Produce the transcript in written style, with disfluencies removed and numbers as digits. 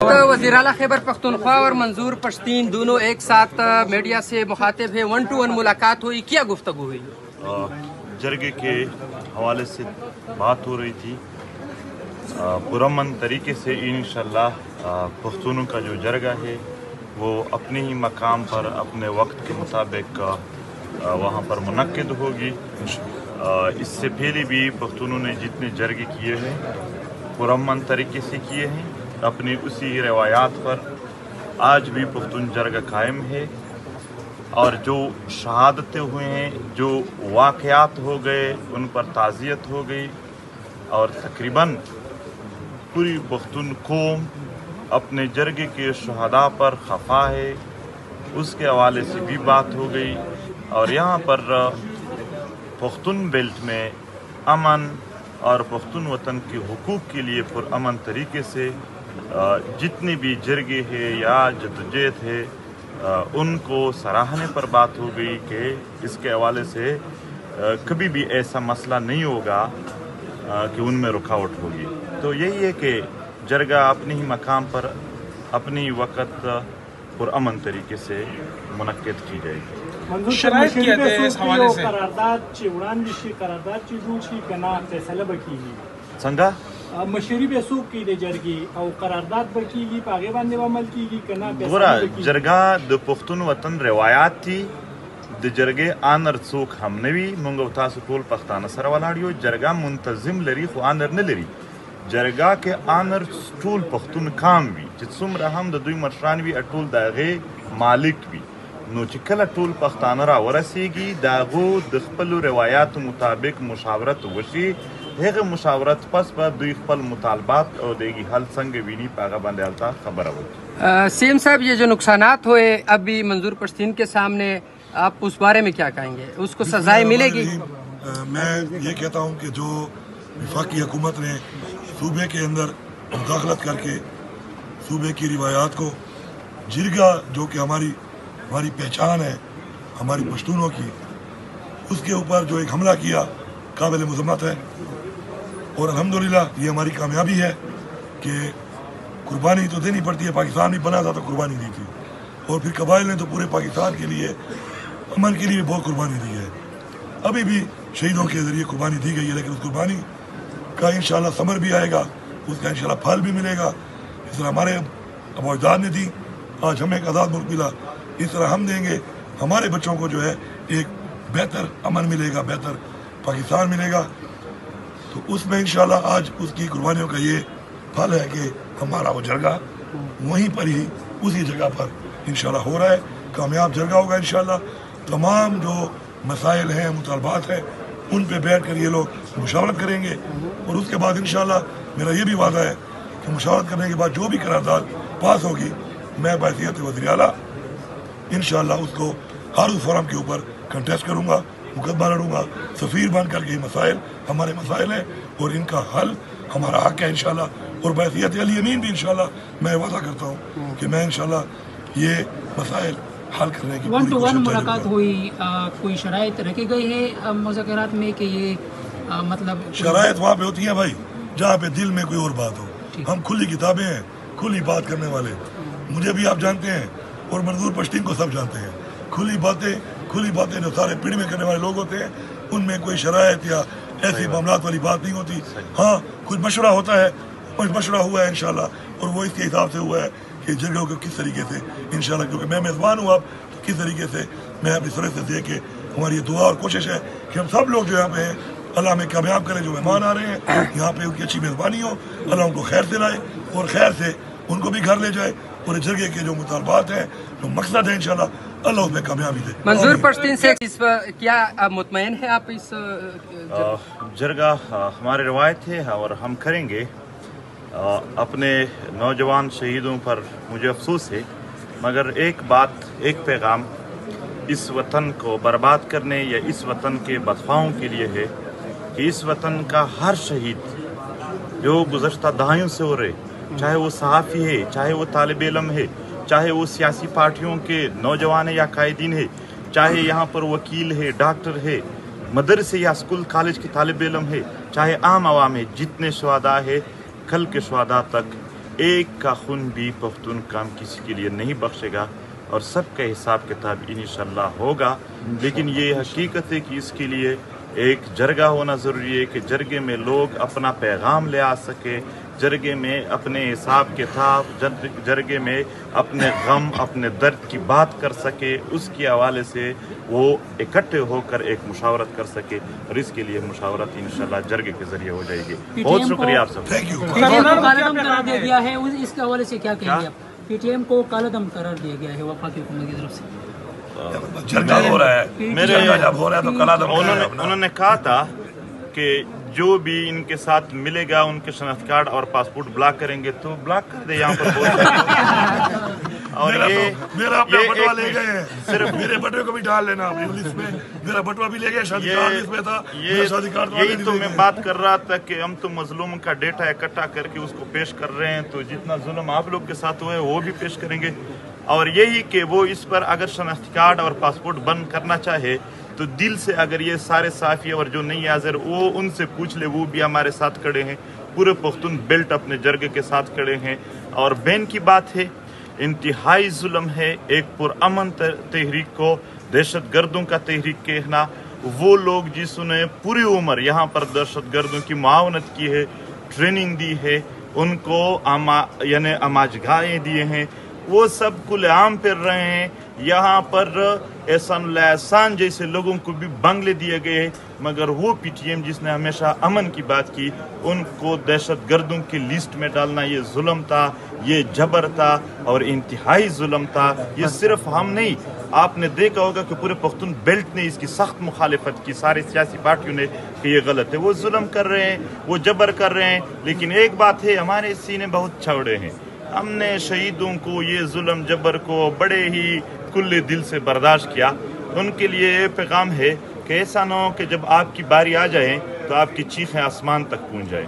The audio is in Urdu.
وزیر اعلیٰ خیبر پختونخوا اور منظور پشتین دونوں ایک ساتھ میڈیا سے مخاطب ہے، 1-to-1 ملاقات ہوئی، کیا گفتگو ہوئی؟ جرگے کے حوالے سے بات ہو رہی تھی، پرامن طریقے سے انشاءاللہ پختونوں کا جو جرگہ ہے وہ اپنے ہی مقام پر اپنے وقت کے مطابق وہاں پر منعقد ہوگی۔ اس سے پہلے بھی پختونوں نے جتنے جرگے کیے ہیں پرامن طریقے سے کیے ہیں، اپنی اسی روایات پر آج بھی پختون جرگہ قائم ہے، اور جو شہادتیں ہوئے ہیں، جو واقعات ہو گئے ان پر تعزیت ہو گئی، اور تقریباً پوری پختون قوم اپنے جرگے کے شہداء پر خفا ہے، اس کے حوالے سے بھی بات ہو گئی۔ اور یہاں پر پختون بیلٹ میں امن اور پختون وطن کے حقوق کے لیے پرامن طریقے سے جتنے بھی جرگے ہیں یا جدوجہد ہے ان کو سراہنے پر بات ہو گئی کہ اس کے حوالے سے کبھی بھی ایسا مسئلہ نہیں ہوگا کہ ان میں رکاوٹ ہوگی۔ تو یہی ہے کہ جرگہ اپنے ہی مقام پر اپنی وقت پرامن طریقے سے منعقد کی جائے گی۔ شرائط کیا ہے اس حوالے سے؟ سنگا مشری به سوق کې د جرګي او قرارداد به کیږي په هغه باندې عمل کیږي کنه ګوره جرګه د پښتون وطن روایات دي، د جرګې آنر څوک هم نه وي، موږ او تاسو ټول پښتانه سره ولاړ یو، جرګه منتظم لري خو آنر نه لري، جرګه کې آنر ټول پښتون کام وي چې څومره هم د دوی مشران وي ټول د هغې مالک وي، نو چې کله ټول پښتانه را ورسیږي د هغو د خپلو روایاتو مطابق مشاورت وشي، هغه مشاورت پس به دوی خپل مطالبات اور دیگی حل سنگ وینی پاگا باندې حالتا خبر ہوئی۔ سی ایم صاحب یہ جو نقصانات ہوئے ابھی منظور پشتین کے سامنے، آپ اس بارے میں کیا کہیں گے؟ اس کو سزائیں ملے گی؟ میں یہ کہتا ہوں کہ جو وفاقی حکومت نے صوبے کے اندر مداخلت کر کے صوبے کی روایات کو، جرگہ جو کہ ہماری پہچان ہے ہماری پشتونوں کی، اس کے اوپر جو ایک حملہ کیا قابل مذمت ہے، اور الحمدللہ یہ ہماری کامیابی ہے کہ قربانی تو دینی پڑتی ہے، پاکستان نہیں بنا تھا تو قربانی دی تھی، اور پھر قبائل نے تو پورے پاکستان کے لیے امن کے لیے بہت قربانی دی ہے، ابھی بھی شہیدوں کے ذریعے قربانی دی گئی ہے، لیکن اس قربانی کا انشاءاللہ ثمر بھی آئے گا، اس کا انشاءاللہ پھل بھی ملے گا۔ اس طرح ہمارے ابا اجداد نے دی، آج ہمیں ایک آزاد ملک ملا، اس طرح ہم دیں گے، ہمارے بچوں کو جو ہے ایک بہتر امن ملے گا، بہتر پاکستان ملے گا۔ تو اس میں انشاءاللہ آج اس کی قربانیوں کا یہ پھل ہے کہ ہمارا وہ جرگہ وہیں پر ہی اسی جگہ پر انشاءاللہ ہو رہا ہے، کامیاب جرگہ ہوگا انشاءاللہ۔ تمام جو مسائل ہیں، مطالبات ہیں، ان پہ بیٹھ کر یہ لوگ مشاورت کریں گے، اور اس کے بعد انشاءاللہ میرا یہ بھی وعدہ ہے کہ مشاورت کرنے کے بعد جو بھی قرارداد پاس ہوگی، میں بحیثیت وزیر اعلیٰ انشاءاللہ اس کو ہر اس فورم کے اوپر کنٹیسٹ کروں گا، مقدمہ لڑوں گا، سفیر بن کر کے یہ مسائل ہمارے مسائل ہیں اور ان کا حل ہمارا حق ہے انشاءاللہ، اور بحیثیت علی امین بھی انشاءاللہ میں وعدہ کرتا ہوں کہ میں انشاءاللہ یہ مسائل حل کرنے کی پوری کوشش جاری رکھوں گا۔ 1-to-1 ملاقات ہوئی، کوئی شرائط رکھی گئی ہے مذاکرات میں کہ یہ مطلب شرائط وہاں پہ ہوتی ہیں بھائی جہاں پہ دل میں کوئی اور بات ہو، ہم کھلی کتابیں ہیں، کھلی بات کرنے والے، مجھے بھی آپ جانتے ہیں اور منظور پشتین کو سب جانتے ہیں، کھلی باتیں جو سارے پیڑ میں کرنے والے لوگ ہوتے ہیں، ان میں کوئی شرائط یا ایسی معاملات والی بات نہیں ہوتی۔ ہاں کچھ مشورہ ہوتا ہے، کچھ مشورہ ہوا ہے انشاءاللہ، اور وہ اس کے حساب سے ہوا ہے کہ جرگوں کو کس طریقے سے انشاءاللہ، کیونکہ میں میزبان ہوں اب، تو کس طریقے سے میں اپنی طرف سے دے کے ہماری یہ دعا اور کوشش ہے کہ ہم سب لوگ جو یہاں پہ ہیں اللہ ہمیں کامیاب کرے، جو مہمان آ رہے ہیں یہاں پہ ان کی اچھی میزبانی ہو، اللہ ان کو خیر سے لائے اور خیر سے ان کو بھی گھر لے جائے، اور جرگے کے جو مطالبات ہیں، جو مقصد ہے انشاءاللہ اللہ اس میں کامیابی دے۔ منظور پشتین سے کیا مطمئن ہے آپ اس جرگہ ہماری روایت ہے اور ہم کریں گے۔ اپنے نوجوان شہیدوں پر مجھے افسوس ہے، مگر ایک بات، ایک پیغام اس وطن کو برباد کرنے یا اس وطن کے بدخواہوں کے لیے ہے کہ اس وطن کا ہر شہید جو گزشتہ دہائیوں سے ہو رہے، چاہے وہ صحافی ہے، چاہے وہ طالب علم ہے، چاہے وہ سیاسی پارٹیوں کے نوجوان یا قائدین ہے، چاہے یہاں پر وکیل ہے، ڈاکٹر ہے، مدرسے یا اسکول کالج کے طالب علم ہے، چاہے عام عوام ہے، جتنے شہداء ہے، کل کے شہداء تک ایک کا خون بھی پختون کام کسی کے لیے نہیں بخشے گا اور سب کا حساب کتاب انشاءاللہ ہوگا. لیکن یہ حقیقت ہے کہ اس کے لیے ایک جرگہ ہونا ضروری ہے کہ جرگے میں لوگ اپنا پیغام لے آ سکے, جرگے میں اپنے حساب کتاب, جرگے میں اپنے غم اپنے درد کی بات کر سکے. اس کے حوالے سے وہ اکٹھے ہو کر ایک مشاورت کر سکے, اور اس کے لیے مشاورت انشاءاللہ جرگے کے ذریعے ہو جائے گی. بہت شکریہ آپ سب. Thank you. P T M کو کالا دم قرار دیا گیا ہے, اس کے حوالے سے کیا کہیں گے آپ؟ پی ٹی ایم کو کالا دم قرار دیا گیا ہے وفاقی حکومت کی طرف سے. جرگہ ہو رہا ہے, جرگہ جب ہو رہا ہے تو کلا دم انہوں نے کہا تھا کہ جو بھی ان کے ساتھ ملے گا ان کے شناخت کارڈ اور پاسپورٹ بلاک کریں گے تو بلاک کر دے یہاں پر. اور یہ میرا اپنا بٹوا لے گئے ہیں, صرف میرے بٹوے کو بھی ڈال لینا اپنی لسٹ میں. میرا بٹوا بھی لے گئے, شادی کارڈ اس میں تھا, میرا شادی کارڈ یہی تو میں بات کر رہا تھا کہ ہم تو مظلوم کا ڈیٹا اکٹھا کر کے اس کو پیش کر رہے ہیں, تو جتنا ظلم آپ لوگ کے ساتھ ہوئے وہ بھی پیش کریں گے. اور یہی کہ وہ اس پر اگر شناختی کارڈ اور پاسپورٹ بند کرنا چاہے تو دل سے اگر یہ سارے صافی اور جو نہیں حاضر وہ ان سے پوچھ لے, وہ بھی ہمارے ساتھ کھڑے ہیں. پورے پختون بیلٹ اپنے جرگے کے ساتھ کھڑے ہیں. اور بین کی بات ہے, انتہائی ظلم ہے ایک پرامن تحریک کو دہشت گردوں کا تحریک کہنا. وہ لوگ جسوں نے پوری عمر یہاں پر دہشت گردوں کی معاونت کی ہے, ٹریننگ دی ہے, ان کو یعنی اماجگاہیں دیے ہیں, وہ سب کھلے عام پھر رہے ہیں. یہاں پر احسان اللہ احسان جیسے لوگوں کو بھی بنگلے دیے گئے, مگر وہ پی ٹی ایم جس نے ہمیشہ امن کی بات کی ان کو دہشت گردوں کی لسٹ میں ڈالنا یہ ظلم تھا, یہ جبر تھا اور انتہائی ظلم تھا. یہ صرف ہم نہیں, آپ نے دیکھا ہوگا کہ پورے پختون بیلٹ نے اس کی سخت مخالفت کی, ساری سیاسی پارٹیوں نے, کہ یہ غلط ہے. وہ ظلم کر رہے ہیں, وہ جبر کر رہے ہیں, لیکن ایک بات ہے, ہمارے سینے بہت چوڑے ہیں. ہم نے شہیدوں کو یہ ظلم جبر کو بڑے ہی کھلے دل سے برداشت کیا. ان کے لیے یہ پیغام ہے کہ ایسا نہ ہو کہ جب آپ کی باری آ جائے تو آپ کی چیخیں آسمان تک پہنچ جائیں.